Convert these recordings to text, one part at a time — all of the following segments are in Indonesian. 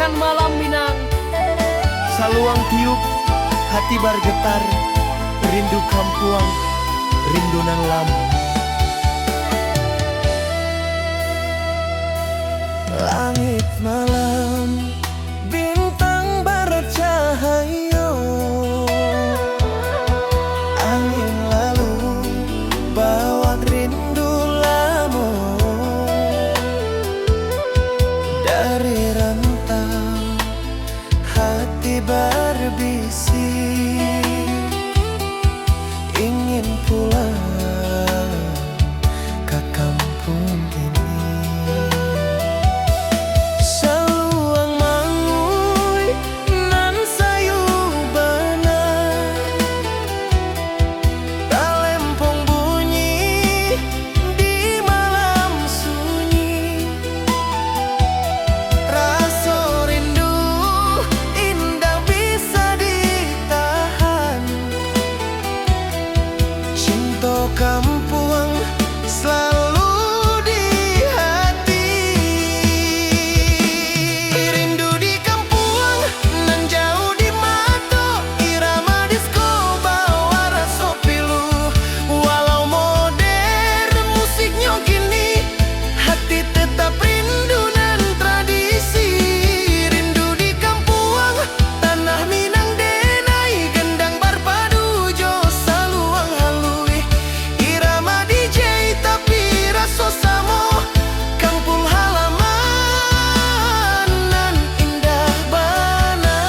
bagaikan malam Minang. Saluang tiup, hati bergetar, rindu kampuang, rindu nan lama. Langit malam, bintang bercahaya, angin lalu bawa rindu lama. Dari rantau hati berbisik, ingin pulang ke kampung ini. Saluang mangui nan sayu benar, talempong bunyi di malam sunyi. Rasa rindu indah bisa ditahan, cinta kampuang selalu di hati. Rindu di kampuang nan jauh di mata, irama disco bawa rasa pilu. Walau modern musiknya kini, hati tetap rindu nan tradisi. Rindu di kampuang tanah Minang denai, gendang berpadu jo saluang halui. Irama DJ tapi rasa samo, kampung halaman nan indah bana.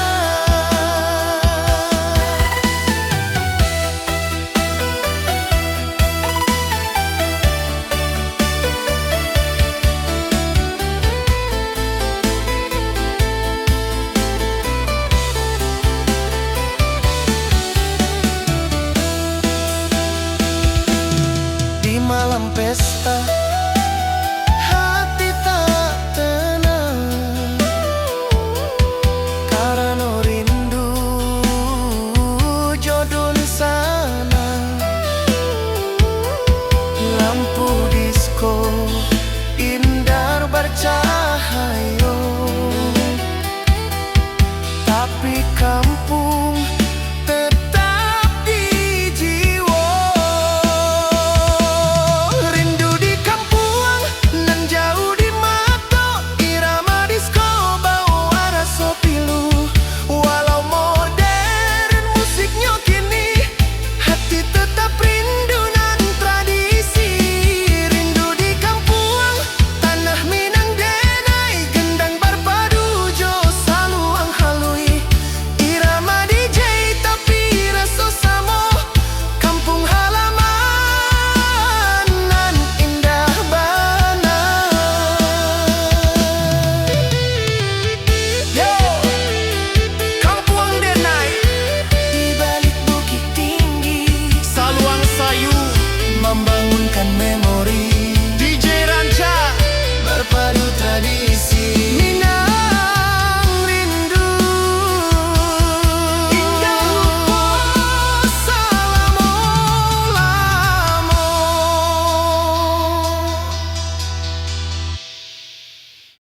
Di malam pesta